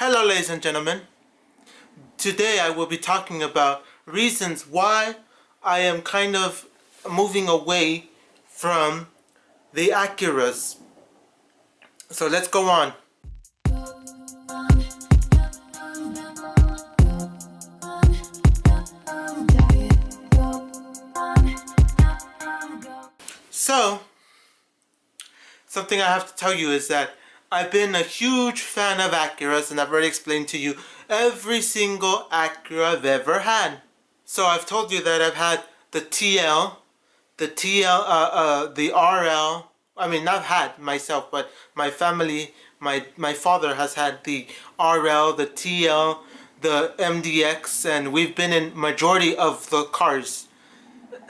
Hello ladies and gentlemen. Today I will be talking about reasons why I am kind of moving away from the Acuras. So let's go on. So, something I have to tell you is that I've been a huge fan of Acuras, and I've already explained to you every single Acura I've ever had. So I've told you that I've had the TL, the RL. I mean, not had myself, but my family, my father has had the RL, the TL, the MDX, and we've been in majority of the cars,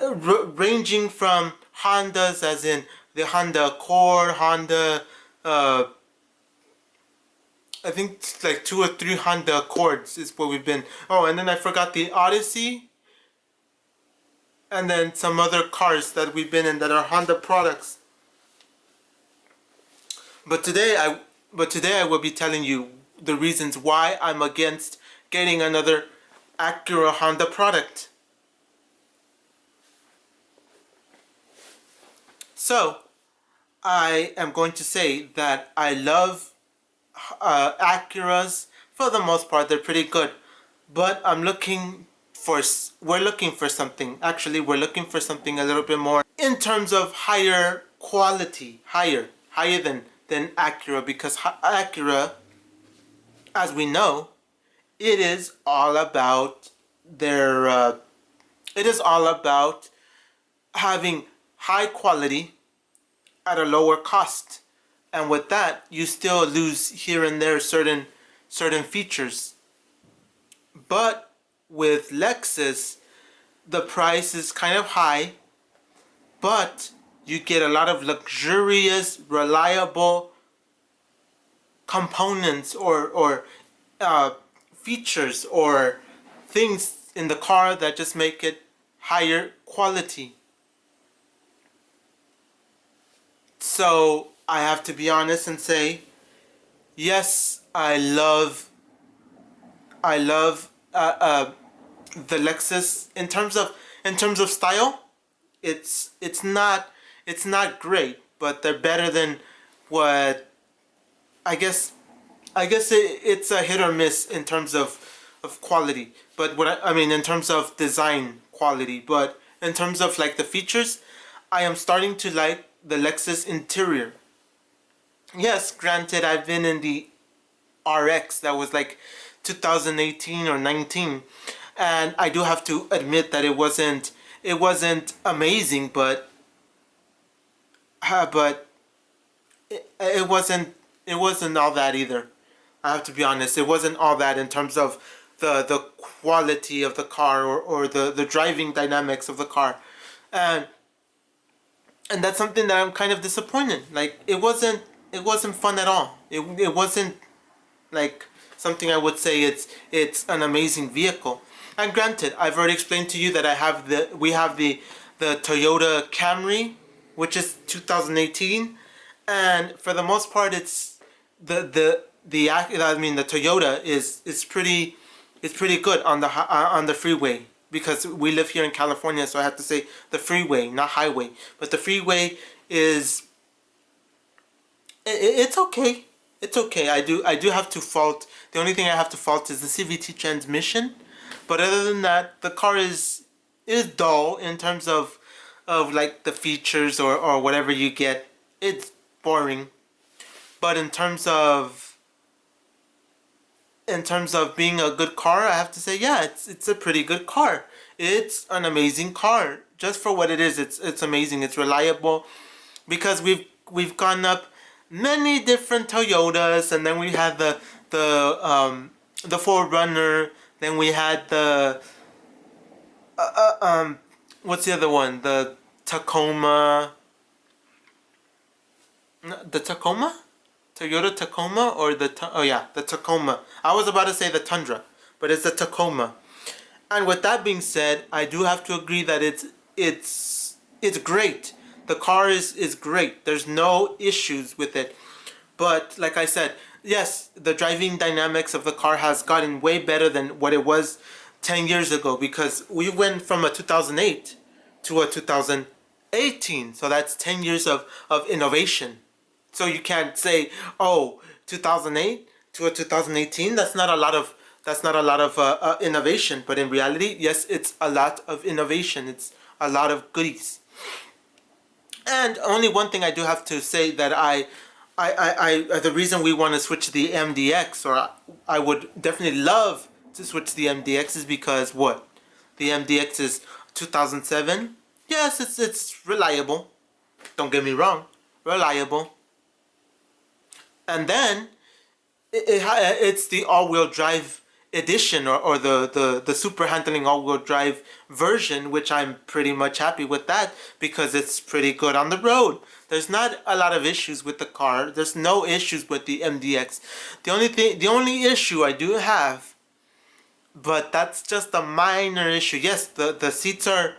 ranging from Hondas, as in the Honda Accord, Honda, I think it's like 2 or 3 Honda Accords is what we've been. Oh, and then I forgot the Odyssey, and then some other cars that we've been in that are Honda products. But today I will be telling you the reasons why I'm against getting another Acura Honda product. So, I am going to say that I love Acuras. For the most part, they're pretty good. But we're looking for something. Actually, we're looking for something a little bit more in terms of higher quality, higher than Acura, because Acura, as we know, it is all about having high quality at a lower cost, and with that you still lose here and there certain features. But with Lexus, the price is kind of high, but you get a lot of luxurious, reliable components or features or things in the car that just make it higher quality. So I have to be honest and say, yes, I love the Lexus in terms of style. It's not great, but they're better than what I guess it's a hit or miss in terms of quality. But I mean in terms of design quality, but in terms of like the features, I am starting to like the Lexus interior. Yes, granted, I've been in the RX that was like 2018 or 19, and I do have to admit that it wasn't amazing, but it wasn't all that either. I have to be honest, it wasn't all that in terms of the quality of the car, or the driving dynamics of the car, and that's something that I'm kind of disappointed. Like it wasn't fun at all. It wasn't like something I would say it's an amazing vehicle. And granted, I've already explained to you that we have the Toyota Camry, which is 2018, and for the most part, it's the Toyota is pretty good on the freeway, because we live here in California, so I have to say the freeway, not highway. But the freeway it's okay. It's okay. I do have to fault. The only thing I have to fault is the CVT transmission. But other than that, the car is dull in terms of like the features or whatever you get. It's boring. But in terms of being a good car, I have to say, yeah, it's a pretty good car. It's an amazing car. Just for what it is, it's amazing. It's reliable, because we've gone up many different Toyotas, and then we had the 4Runner, then we had the what's the other one? The Tacoma. The Tacoma? Toyota Tacoma, or the Tacoma. I was about to say the Tundra, but it's the Tacoma. And with that being said, I do have to agree that it's great. The car is great. There's no issues with it. But like I said, yes, the driving dynamics of the car has gotten way better than what it was 10 years ago, because we went from a 2008 to a 2018. So that's 10 years of innovation. So you can't say, oh, 2008 to a 2018, that's not a lot of innovation. But in reality, yes, it's a lot of innovation. It's a lot of goodies. And only one thing I do have to say that the reason we want to switch to the MDX, or I would definitely love to switch to the MDX, is because what? The MDX is 2007. Yes, it's reliable. Don't get me wrong, reliable. And then it's the all-wheel drive edition, or the super handling all-wheel drive version, which I'm pretty much happy with that because it's pretty good on the road. There's not a lot of issues with the car. There's no issues with the MDX. The only issue I do have, but that's just a minor issue. Yes, the seats are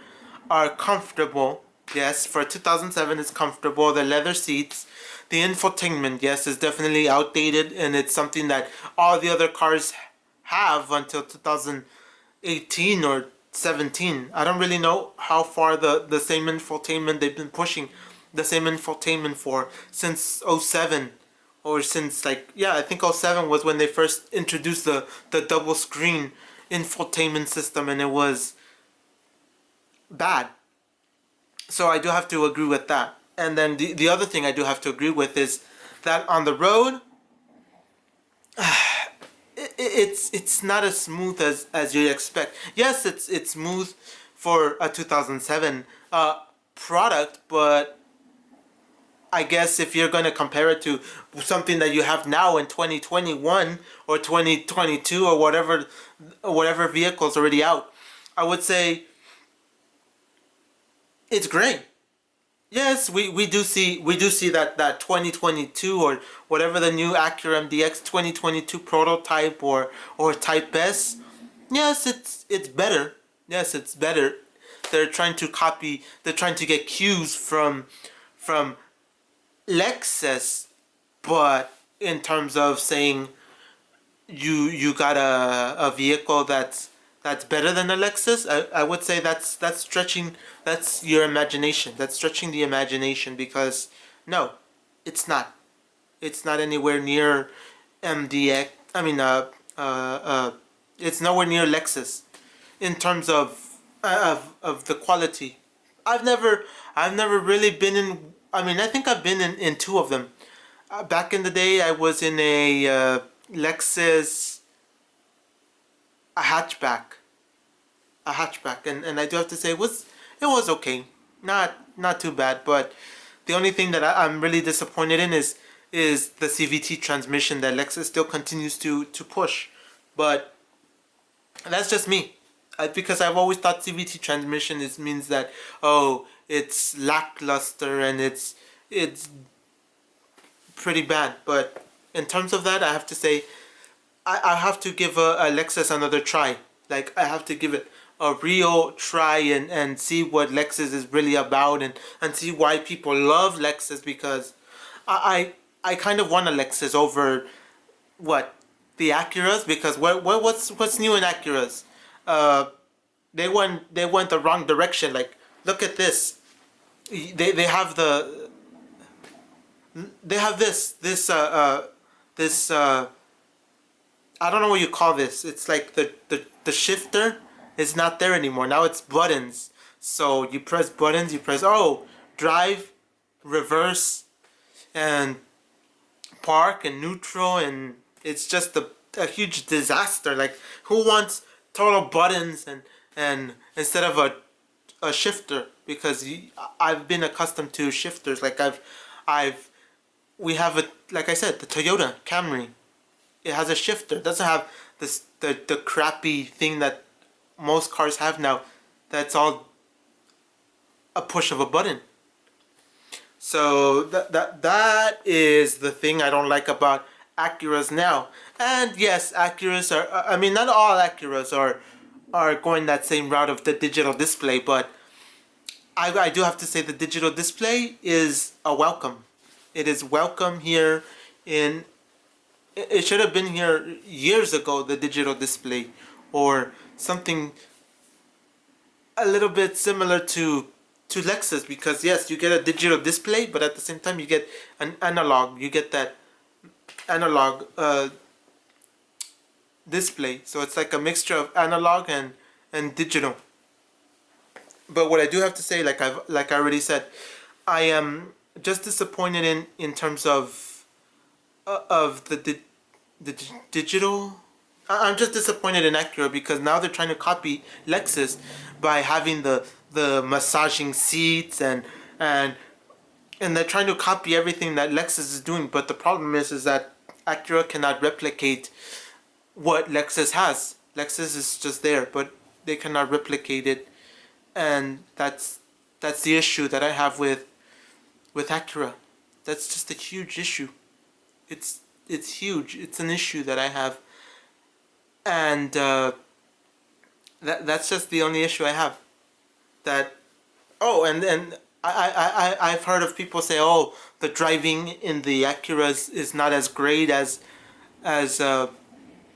comfortable. Yes, for 2007 it's comfortable. The leather seats. The infotainment, yes, is definitely outdated, and it's something that all the other cars have until 2018 or 17. I don't really know how far the same infotainment they've been pushing the same infotainment for since '07, or since, like, yeah, I think '07 was when they first introduced the double screen infotainment system, and it was bad. So I do have to agree with that. And then the other thing I do have to agree with is that on the road, it's not as smooth as you expect. Yes, it's smooth for a 2007 product, but I guess if you're going to compare it to something that you have now in 2021 or 2022 or whatever vehicle's already out, I would say it's great. Yes, we do see that 2022 or whatever the new Acura MDX 2022 prototype or Type S. Yes, it's better. Yes, it's better. They're trying to copy. They're trying to get cues from Lexus, but in terms of saying you got a vehicle that's better than a Lexus, I would say that's stretching. That's your imagination. That's stretching the imagination, because no, it's not. It's not anywhere near MDX. I mean, it's nowhere near Lexus in terms of the quality. I've never I've never really been in. I mean, I think I've been in two of them. Back in the day, I was in a Lexus, a hatchback, and I do have to say it was okay, not too bad. But the only thing that I'm really disappointed in is the CVT transmission that Lexus still continues to push. But that's just me. Because I've always thought CVT transmission means that, oh, it's lackluster and it's pretty bad. But in terms of that, I have to say I have to give a Lexus another try. Like, I have to give it a real try and see what Lexus is really about, and see why people love Lexus, because I kind of want a Lexus over what the Acuras, because what's new in Acuras? They went the wrong direction. Like, look at this. They have this I don't know what you call this. It's like the shifter is not there anymore. Now it's buttons. So you press buttons. You press, oh, drive, reverse, and park, and neutral, and it's just a huge disaster. Like, who wants total buttons and instead of a shifter? Because I've been accustomed to shifters. Like, we have a, like I said, the Toyota Camry. It has a shifter. It doesn't have the crappy thing that most cars have now. That's all a push of a button. So that is the thing I don't like about Acuras now. And yes, Acuras are, I mean, not all Acuras are going that same route of the digital display, but I do have to say the digital display is a welcome. It is welcome here in it should have been here years ago, the digital display, or something a little bit similar to Lexus, because yes, you get a digital display, but at the same time you get an analog. You get that analog display, so it's like a mixture of analog and digital. But what I do have to say, like I already said, I am just disappointed in terms of the digital. I'm just disappointed in Acura because now they're trying to copy Lexus by having the massaging seats and and they're trying to copy everything that Lexus is doing. But the problem is that Acura cannot replicate what Lexus has. Lexus is just there, but they cannot replicate it, and that's the issue that I have with Acura. That's just a huge issue. It's huge. It's an issue that I have, and that's just the only issue I have. That oh, and I've heard of people say, oh, the driving in the Acura is not as great as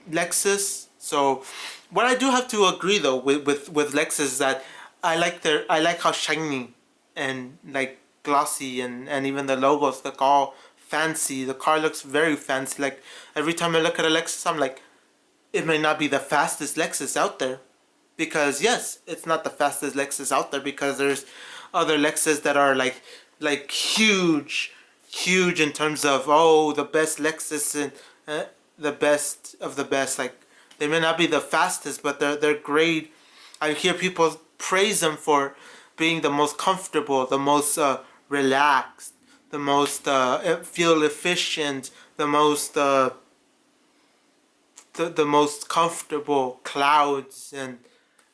Lexus. So what I do have to agree though with Lexus is that I like how shiny and like glossy and even the logos look all fancy. The car looks very fancy. Like every time I look at a Lexus, I'm like, it may not be the fastest Lexus out there, because yes, it's not the fastest Lexus out there, because there's other Lexus that are like huge in terms of, oh, the best Lexus and the best of the best. Like they may not be the fastest, but they're great. I hear people praise them for being the most comfortable, the most relaxed, the most fuel efficient, the most comfortable clouds.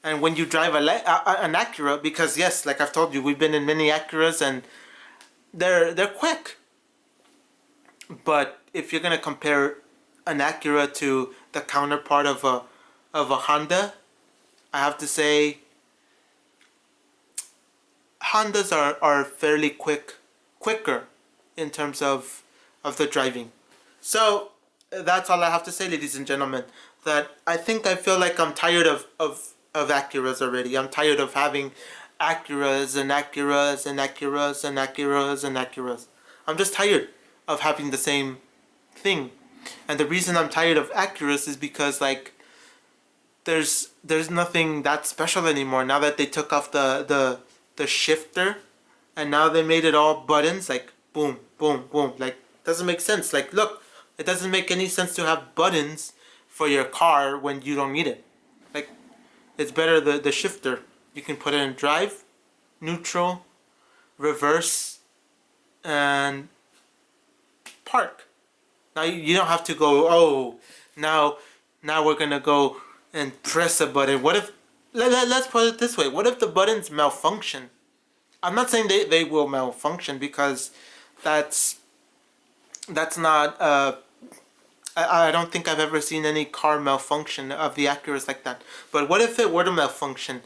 And when you drive an Acura, because yes, like I've told you, we've been in many Acuras and they're quick. But if you're gonna compare an Acura to the counterpart of a Honda, I have to say Hondas are fairly quicker in terms of the driving. So that's all I have to say, ladies and gentlemen. That I think I feel like I'm tired of Acuras already. I'm tired of having Acuras and Acuras and Acuras and Acuras and Acuras. I'm just tired of having the same thing. And the reason I'm tired of Acuras is because like there's nothing that special anymore now that they took off the shifter and now they made it all buttons, like boom boom boom. Like doesn't make sense. Like look, it doesn't make any sense to have buttons for your car when you don't need it. Like it's better the shifter. You can put it in drive, neutral, reverse, and park. Now you don't have to go, oh, now we're gonna go and press a button. What if, let's put it this way, what if the buttons malfunction? I'm not saying they will malfunction, because that's not I don't think I've ever seen any car malfunction of the Acuras like that. But what if it were to malfunction?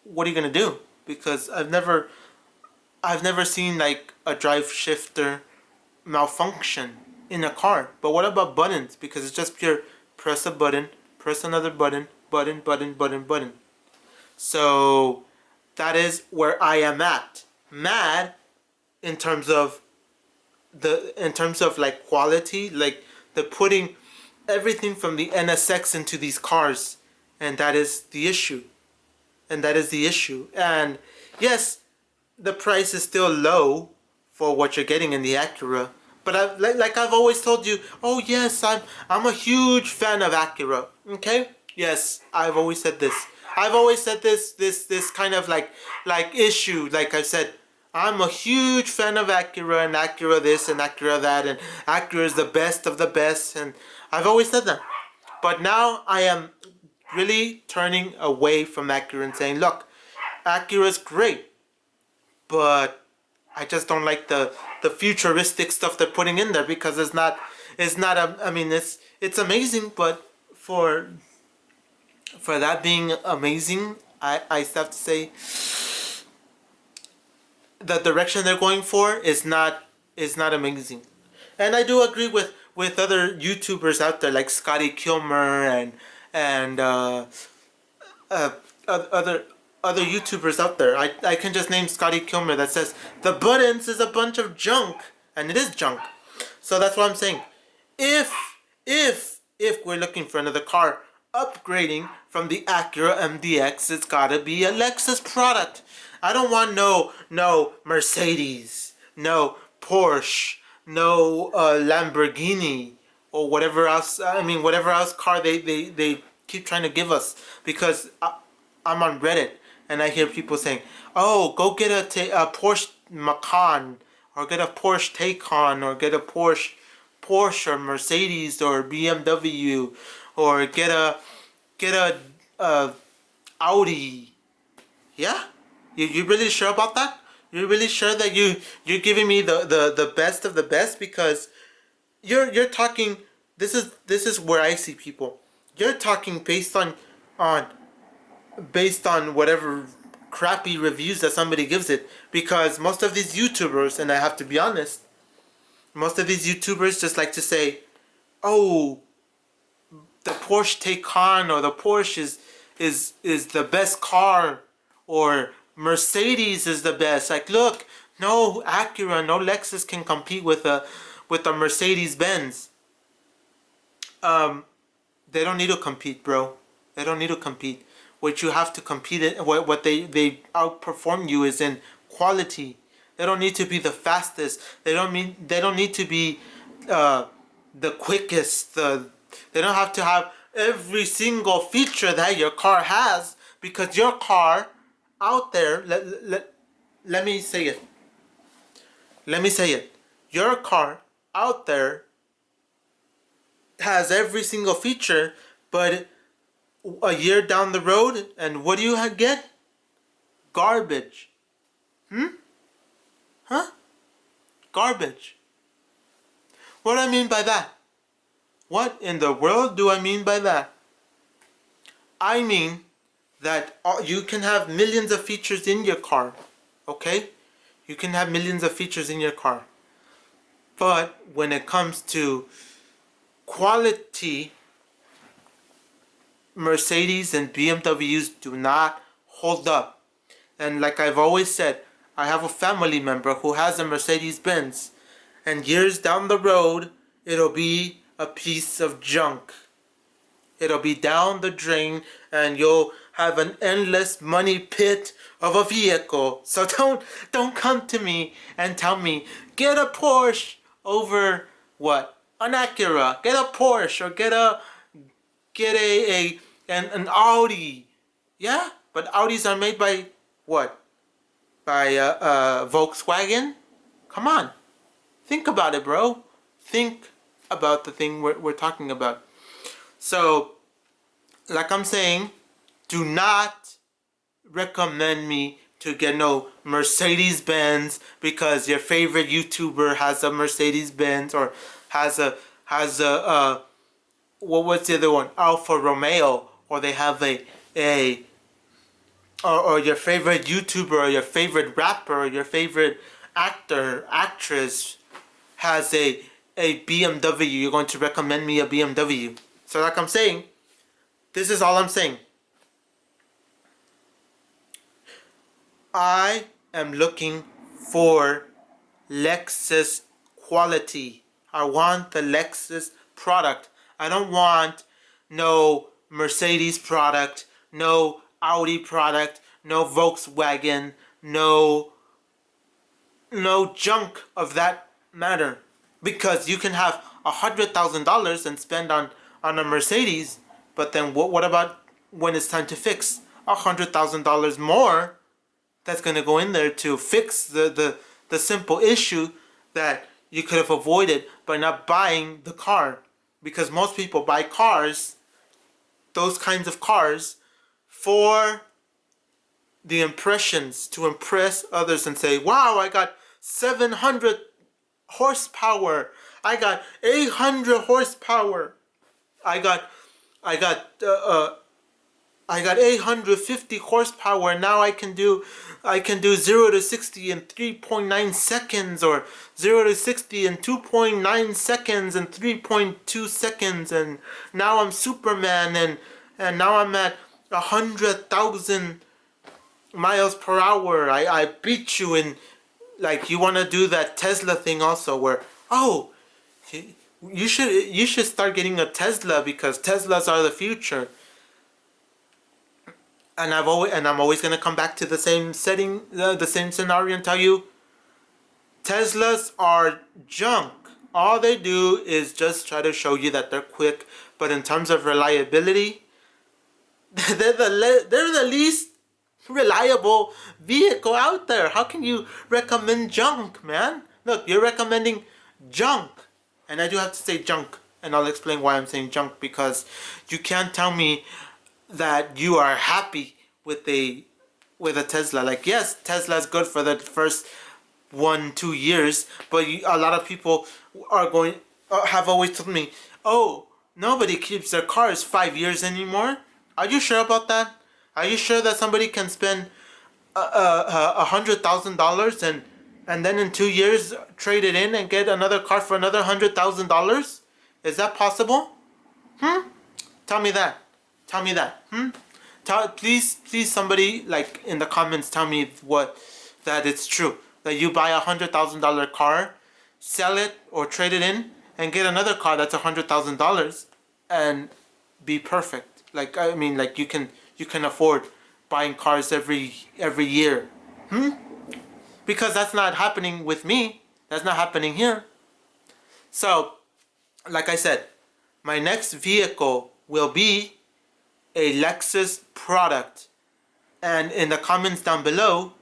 What are you gonna do? Because I've never seen like a drive shifter malfunction in a car. But what about buttons? Because it's just pure press a button, press another button, button, button, button, button. So that is where I am at. Mad in terms of like quality, like they're putting everything from the NSX into these cars, and that is the issue. And yes, the price is still low for what you're getting in the Acura. But like I've always told you, oh yes, I'm a huge fan of Acura. Okay? Yes, I've always said this. I've always said this kind of like issue. Like I said, I'm a huge fan of Acura and Acura this and Acura that, and Acura is the best of the best, and I've always said that. But now I am really turning away from Acura and saying, look, Acura is great, but I just don't like the futuristic stuff they're putting in there, because it's not I mean it's amazing, but for that being amazing, I still have to say the direction they're going for is not amazing. And I do agree with other YouTubers out there like Scotty Kilmer and uh, other other YouTubers out there. I can just name Scotty Kilmer that says the buttons is a bunch of junk, and it is junk. So that's what I'm saying. If if we're looking for another car upgrading from the Acura MDX, it's gotta be a Lexus product. I don't want no Mercedes, no Porsche, no Lamborghini or whatever else. I mean, whatever else car they keep trying to give us, because I'm on Reddit and I hear people saying, "Oh, go get a Porsche Macan, or get a Porsche Taycan, or get a Porsche or Mercedes or BMW, or get a Audi." Yeah, you really sure about that? You really sure that you're giving me the best of the best? Because you're talking. This is where I see people. You're talking on based on whatever crappy reviews that somebody gives it. Because most of these YouTubers, and I have to be honest, most of these YouTubers just like to say, "Oh, the Porsche Taycan or the Porsche is the best car, or Mercedes is the best." Like, look, no Acura, no Lexus can compete with a Mercedes Benz. They don't need to compete, bro. They don't need to compete. What you have to compete in, what they outperform you is in quality. They don't need to be the fastest. They don't need to be the quickest. They don't have to have every single feature that your car has, because your car out there, let me say it. Let me say it. Your car out there has every single feature, but a year down the road, and what do you get? Garbage. Huh? Garbage. What do I mean by that? What in the world do I mean by that? I mean that you can have millions of features in your car, okay? You can have millions of features in your car. But when it comes to quality, Mercedes and BMWs do not hold up. And like I've always said, I have a family member who has a Mercedes Benz, and years down the road, it'll be a piece of junk. It'll be down the drain, and you'll have an endless money pit of a vehicle. So don't come to me and tell me get a Porsche over what? An Acura. Get a Porsche, or get an Audi. Yeah, but Audis are made by what? By Volkswagen? Come on. Think about it, bro. Think about the thing we're talking about. So, like I'm saying, do not recommend me to get no Mercedes Benz because your favorite YouTuber has a Mercedes Benz, or has a what was the other one? Alfa Romeo, or they have or your favorite YouTuber, or your favorite rapper, or your favorite actor, actress has a BMW. You're going to recommend me a BMW. So like I'm saying, this is all I'm saying. I am looking for Lexus quality. I want the Lexus product. I don't want no Mercedes product, no Audi product, no Volkswagen, no junk of that matter. Because you can have $100,000 and spend on a Mercedes, but then what about when it's time to fix? $100,000 more that's going to go in there to fix the simple issue that you could have avoided by not buying the car. Because most people buy cars, those kinds of cars, for the impressions, to impress others and say, wow, I got 700 horsepower, I got 800 horsepower, I got I got 850 horsepower. Now I can do 0 to 60 in 3.9 seconds, or 0 to 60 in 2.9 seconds and 3.2 seconds, and now I'm Superman, and now I'm at 100,000 miles per hour. I beat you in, like, you want to do that Tesla thing also, where, oh, you should start getting a Tesla because Teslas are the future. And I'm always gonna come back to the same setting, the same scenario, and tell you, Teslas are junk. All they do is just try to show you that they're quick, but in terms of reliability, they're the least reliable vehicle out there. How can you recommend junk, man? Look, you're recommending junk, and I do have to say junk, and I'll explain why I'm saying junk, because you can't tell me that you are happy with a Tesla. Like, yes, Tesla's good for the first 1-2 years, but a lot of people have always told me, oh, nobody keeps their cars 5 years anymore. Are you sure about that? Are you sure that somebody can spend $100,000 and then in 2 years trade it in and get another car for another $100,000? Is that possible? Tell me that. Tell me that. Please, somebody, like, in the comments, tell me that it's true. That you buy $100,000 car, sell it or trade it in, and get another car that's $100,000 and be perfect. Like, I mean, like, you can afford buying cars every year. Because that's not happening with me. That's not happening here. So, like I said, my next vehicle will be a Lexus product. And in the comments down below,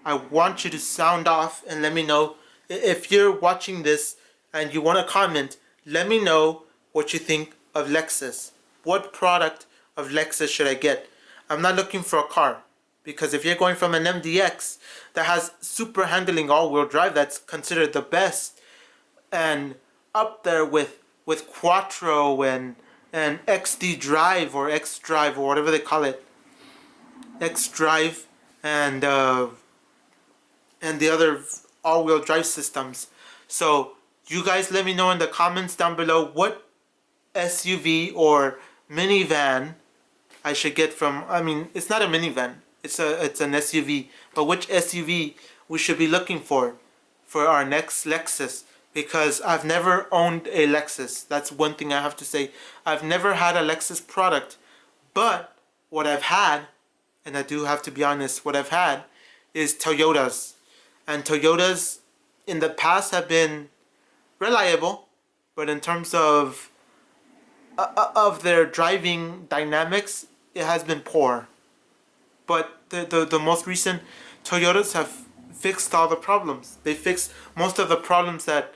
I want you to sound off and let me know. If you're watching this and you want to comment, let me know what you think of Lexus. What product of Lexus should I get? I'm not looking for a car, because if you're going from an MDX that has super handling all-wheel drive, that's considered the best, and up there with Quattro and XD Drive or X Drive or whatever they call it, X Drive and the other all-wheel drive systems. So you guys let me know in the comments down below what SUV or minivan I should get from. I mean, it's not a minivan, it's an SUV, but which SUV we should be looking for our next Lexus. Because I've never owned a Lexus. That's one thing I have to say. I've never had a Lexus product. But what I've had, and I do have to be honest, what I've had is Toyotas. And Toyotas in the past have been reliable, but in terms of their driving dynamics, it has been poor. But the most recent Toyotas have fixed all the problems. They fixed most of the problems that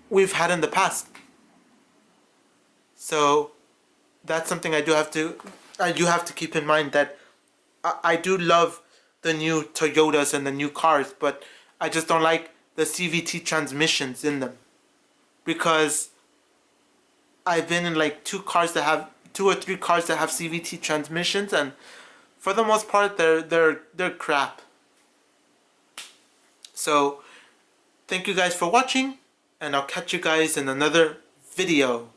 we've had in the past. So that's something I do have to keep in mind, that I do love the new Toyotas and the new cars, but I just don't like the CVT transmissions in them, because I've been in like 2 or 3 cars that have CVT transmissions, and for the most part they're crap. So thank you guys for watching, and I'll catch you guys in another video.